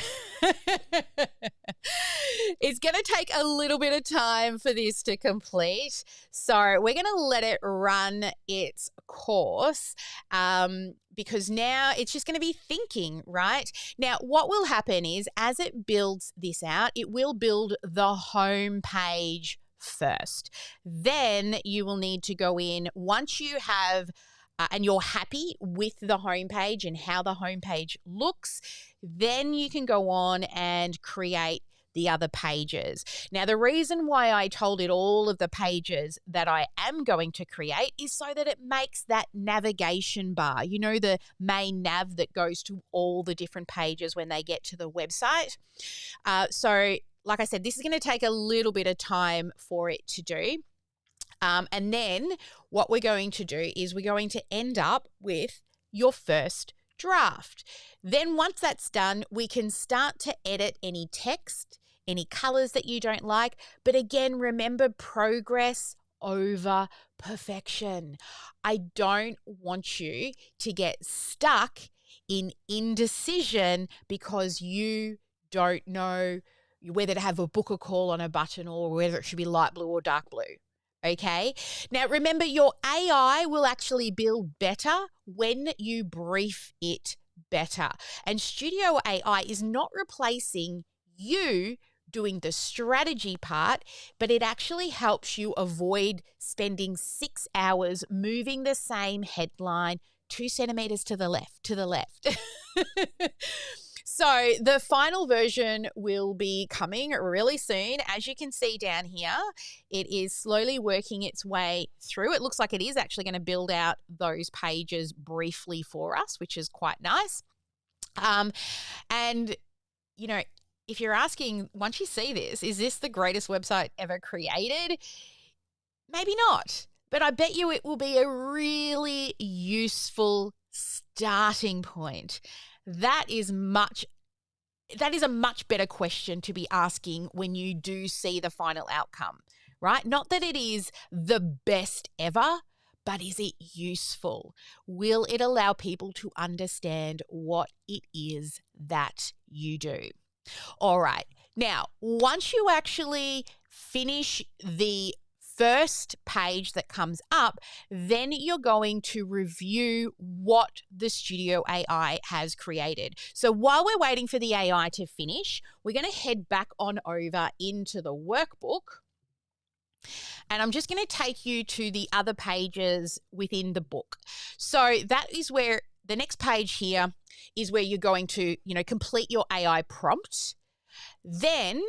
It's going to take a little bit of time for this to complete. So we're going to let it run its course because now it's just going to be thinking, right? Now, what will happen is as it builds this out, it will build the home page first. Then you will need to go in once you have and you're happy with the homepage and how the homepage looks, then you can go on and create the other pages. Now, the reason why I told it all of the pages that I am going to create is so that it makes that navigation bar, you know, the main nav that goes to all the different pages when they get to the website. So, like I said, this is going to take a little bit of time for it to do. And then what we're going to do is we're going to end up with your first draft. Then once that's done, we can start to edit any text, any colors that you don't like. But again, remember, progress over perfection. I don't want you to get stuck in indecision because you don't know whether to have a book a call on a button or whether it should be light blue or dark blue. Okay. Now, remember, your AI will actually build better when you brief it better. And Studio AI is not replacing you doing the strategy part, but it actually helps you avoid spending 6 hours moving the same headline 2 centimeters to the left. So the final version will be coming really soon. As you can see down here, it is slowly working its way through. It looks like it is actually going to build out those pages briefly for us, which is quite nice. And, you know, if you're asking, once you see this, is this the greatest website ever created? Maybe not, but I bet you it will be a really useful starting point. That is a much better question to be asking when you do see the final outcome, right? Not that it is the best ever, but is it useful? Will it allow people to understand what it is that you do? All right. Now, once you actually finish the first page that comes up, then you're going to review what the Studio AI has created. So while we're waiting for the AI to finish, we're going to head back on over into the workbook. And I'm just going to take you to the other pages within the book. So that is where the next page here is where you're going to, complete your AI prompt. Then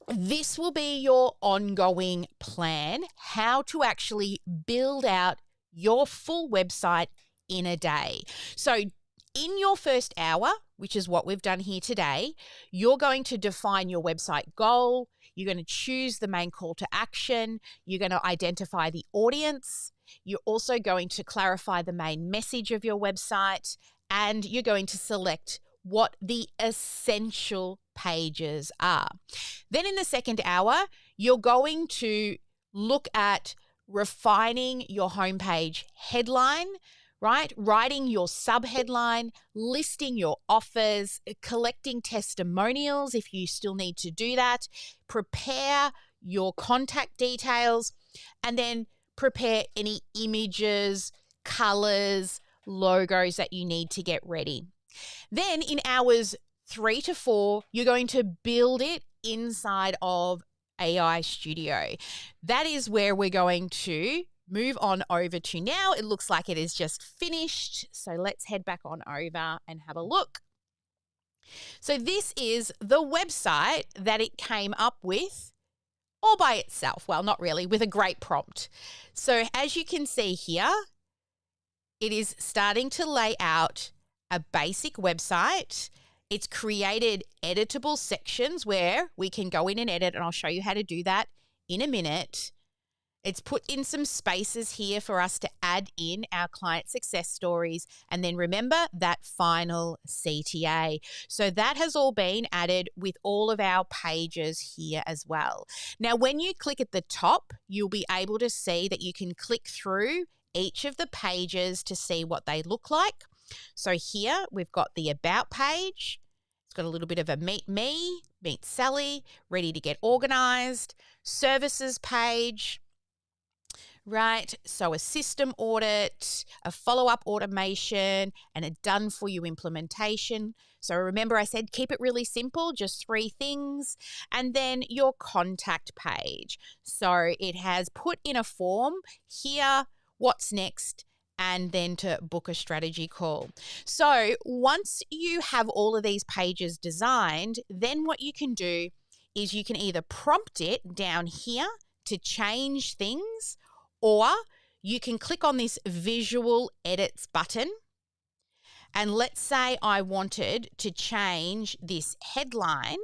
this will be your ongoing plan, how to actually build out your full website in a day. So in your first hour, which is what we've done here today, you're going to define your website goal. You're going to choose the main call to action. You're going to identify the audience. You're also going to clarify the main message of your website, and you're going to select what the essential pages are. Then in the second hour, you're going to look at refining your homepage headline, right? Writing your subheadline, listing your offers, collecting testimonials if you still need to do that, prepare your contact details, and then prepare any images, colors, logos that you need to get ready. Then in hours 3 to 4, you're going to build it inside of AI Studio. That is where we're going to move on over to now. It looks like it is just finished. So let's head back on over and have a look. So this is the website that it came up with all by itself. Well, not really, with a great prompt. So as you can see here, it is starting to lay out a basic website. It's created editable sections where we can go in and edit, and I'll show you how to do that in a minute. It's put in some spaces here for us to add in our client success stories, and then remember that final CTA. So that has all been added with all of our pages here as well. Now, when you click at the top, you'll be able to see that you can click through each of the pages to see what they look like. So here we've got the About page. It's got a little bit of a Meet Me, Meet Sally, ready to get organized, Services page, right? So a system audit, a follow-up automation, and a done-for-you implementation. So remember I said keep it really simple, just 3 things. And then your contact page. So it has put in a form here, what's next, and then to book a strategy call. So once you have all of these pages designed, then what you can do is you can either prompt it down here to change things, or you can click on this visual edits button. And let's say I wanted to change this headline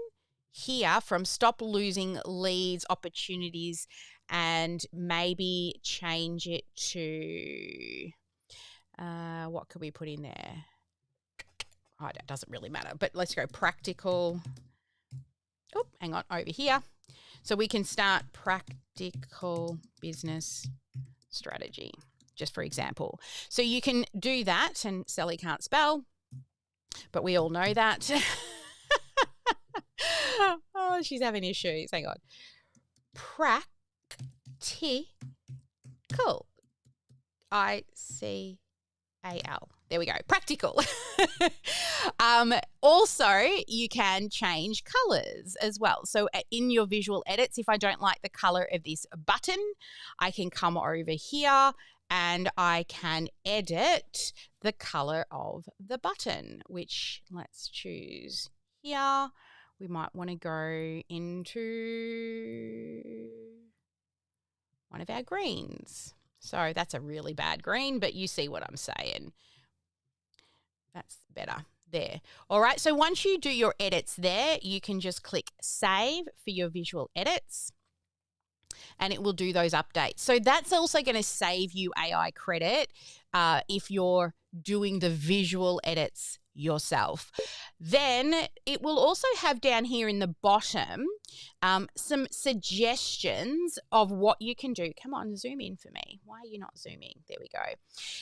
here from stop losing leads, opportunities, and maybe change it to, what could we put in there? Oh, that doesn't really matter, but let's go practical. Oh, hang on, over here. So we can start practical business strategy, just for example. So you can do that, and Sally can't spell, but we all know that. Oh, she's having issues. Hang on. Practical. ICAL. There we go. Practical. Also, you can change colors as well. So in your visual edits, if I don't like the color of this button, I can come over here and I can edit the color of the button, which let's choose here. We might want to go into one of our greens. So that's a really bad green, but you see what I'm saying. That's better there. All right, so once you do your edits there, you can just click Save for your visual edits, and it will do those updates. So that's also going to save you AI credit if you're doing the visual edits yourself. Then it will also have down here in the bottom some suggestions of what you can do. Come on, zoom in for me. Why are you not zooming? There we go.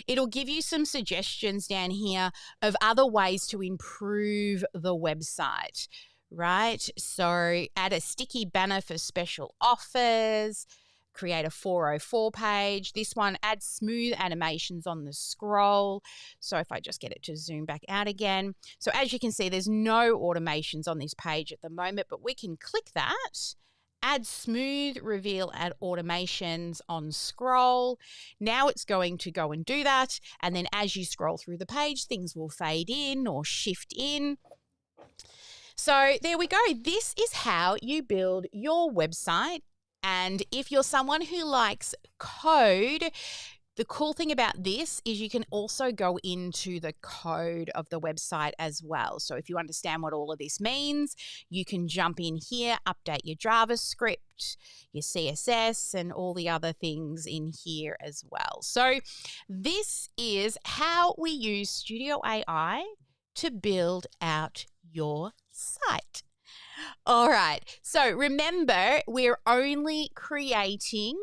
It'll give you some suggestions down here of other ways to improve the website, right? So add a sticky banner for special offers, create a 404 page. This one, add smooth animations on the scroll. So if I just get it to zoom back out again. So as you can see, there's no automations on this page at the moment, but we can click that. Add smooth reveal, add automations on scroll. Now it's going to go and do that. And then as you scroll through the page, things will fade in or shift in. So there we go. This is how you build your website. And if you're someone who likes code, the cool thing about this is you can also go into the code of the website as well. So if you understand what all of this means, you can jump in here, update your JavaScript, your CSS, and all the other things in here as well. So this is how we use Studio AI to build out your site. All right. So remember, we're only creating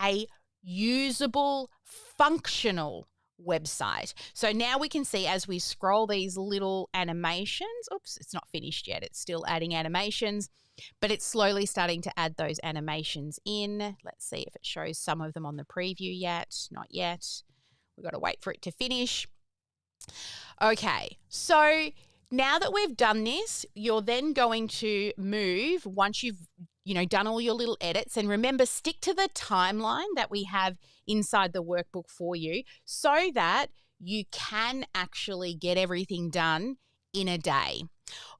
a usable, functional website. So now we can see as we scroll these little animations, oops, it's not finished yet. It's still adding animations, but it's slowly starting to add those animations in. Let's see if it shows some of them on the preview yet. Not yet. We've got to wait for it to finish. Okay. So now that we've done this, you're then going to move once you've done all your little edits. And remember, stick to the timeline that we have inside the workbook for you so that you can actually get everything done in a day.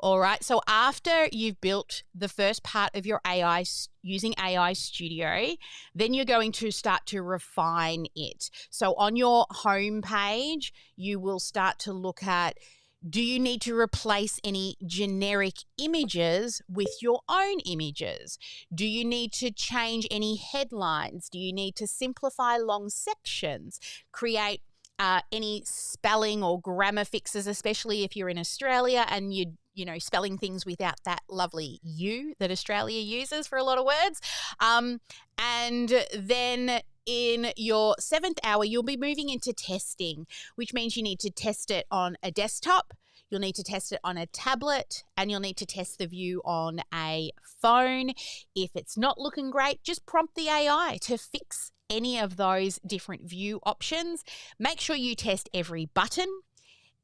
All right. So after you've built the first part of your AI using AI Studio, then you're going to start to refine it. So on your home page, you will start to look at, do you need to replace any generic images with your own images? Do you need to change any headlines? Do you need to simplify long sections? Create any spelling or grammar fixes, especially if you're in Australia and you're spelling things without that lovely U that Australia uses for a lot of words. And then in your 7th hour, you'll be moving into testing, which means you need to test it on a desktop, you'll need to test it on a tablet, and you'll need to test the view on a phone. If it's not looking great, just prompt the AI to fix any of those different view options. Make sure you test every button,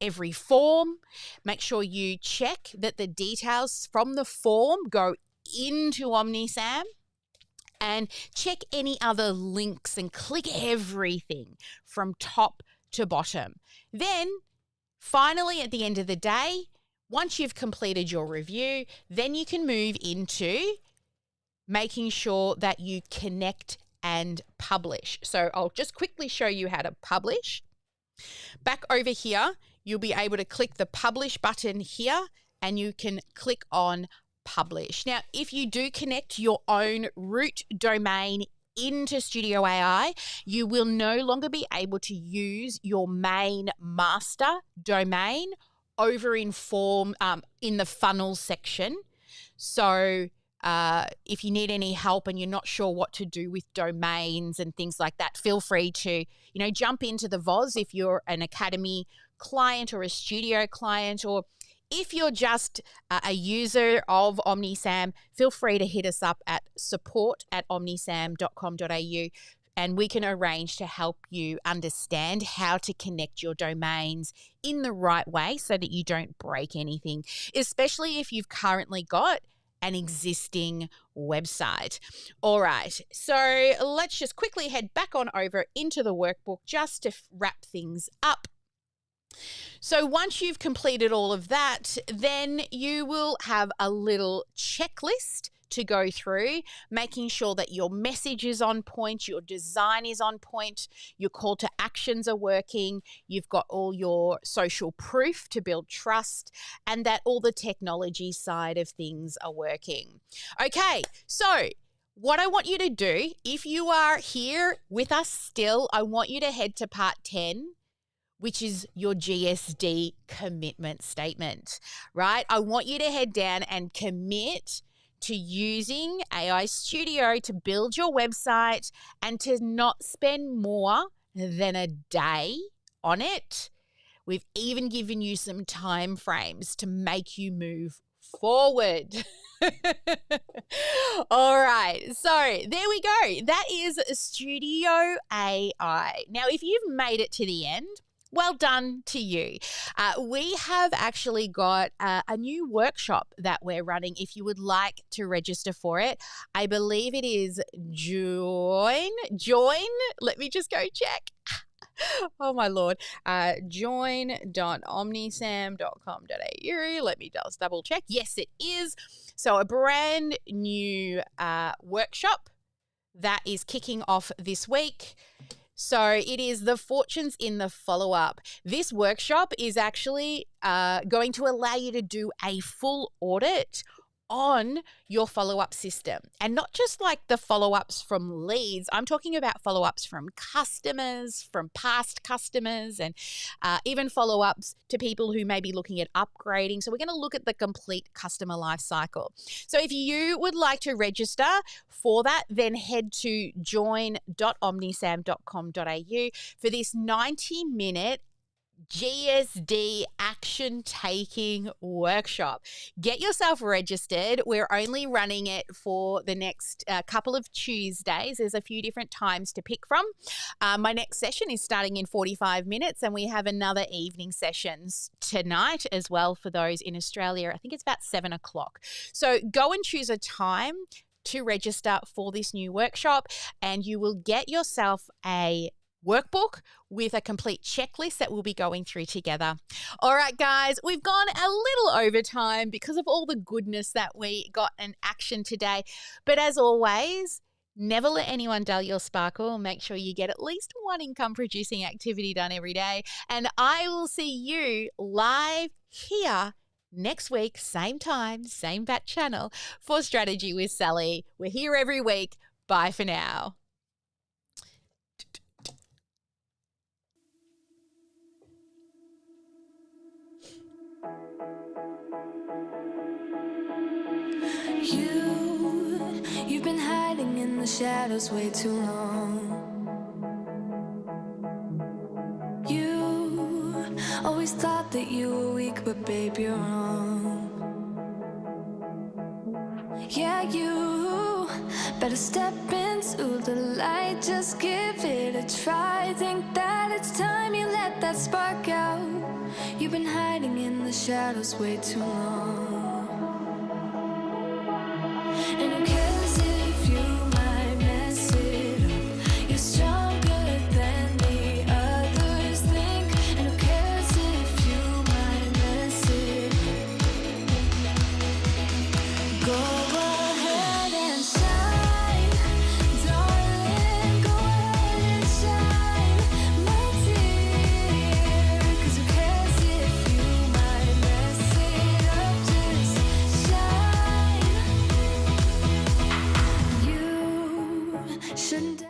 every form. Make sure you check that the details from the form go into OmniSAM. And check any other links and click everything from top to bottom. Then, finally, at the end of the day, once you've completed your review, then you can move into making sure that you connect and publish. So I'll just quickly show you how to publish. Back over here, you'll be able to click the publish button here and you can click on publish. Now, if you do connect your own root domain into Studio AI, you will no longer be able to use your main master domain over in the funnel section. So if you need any help and you're not sure what to do with domains and things like that, feel free to jump into the VOZ if you're an Academy client or a Studio client, or if you're just a user of OmniSAM, feel free to hit us up at support@omnisam.com.au and we can arrange to help you understand how to connect your domains in the right way so that you don't break anything, especially if you've currently got an existing website. All right, so let's just quickly head back on over into the workbook just to wrap things up. So once you've completed all of that, then you will have a little checklist to go through, making sure that your message is on point, your design is on point, your call to actions are working, you've got all your social proof to build trust, and that all the technology side of things are working. Okay, so what I want you to do, if you are here with us still, I want you to head to part 10, which is your GSD commitment statement, right? I want you to head down and commit to using AI Studio to build your website and to not spend more than a day on it. We've even given you some time frames to make you move forward. All right, so there we go. That is Studio AI. Now, if you've made it to the end, well done to you. We have actually got a new workshop that we're running. If you would like to register for it, I believe it is join. Let me just go check. Oh, my Lord. Join.omnisam.com.au. Let me just double check. Yes, it is. So a brand new workshop that is kicking off this week. So it is the fortunes in the follow-up. This workshop is actually going to allow you to do a full audit on your follow-up system, and not just like the follow-ups from leads. I'm talking about follow-ups from customers, from past customers, and even follow-ups to people who may be looking at upgrading. So we're going to look at the complete customer life cycle. So if you would like to register for that, then head to join.omnisam.com.au for this 90-minute GSD action taking workshop. Get yourself registered. We're only running it for the next couple of Tuesdays. There's a few different times to pick from. My next session is starting in 45 minutes, and we have another evening sessions tonight as well for those in Australia. I think it's about 7 o'clock. So go and choose a time to register for this new workshop, and you will get yourself a workbook with a complete checklist that we'll be going through together. All right, guys, we've gone a little over time because of all the goodness that we got in action today. But as always, never let anyone dull your sparkle. Make sure you get at least one income-producing activity done every day. And I will see you live here next week, same time, same bat channel for Strategy with Sally. We're here every week. Bye for now. You've been hiding in the shadows way too long. You always thought that you were weak, but babe, you're wrong. Yeah, you better step into the light, just give it a try. Think that it's time you let that spark out. You've been hiding in the shadows way too long. And who cares if you might mess it up? You're stronger than the others think. And who cares if you might mess it up? Go ahead and shine, darling. Go ahead and shine, my dear. 'Cause who cares if you might mess it up? Just shine. You shouldn't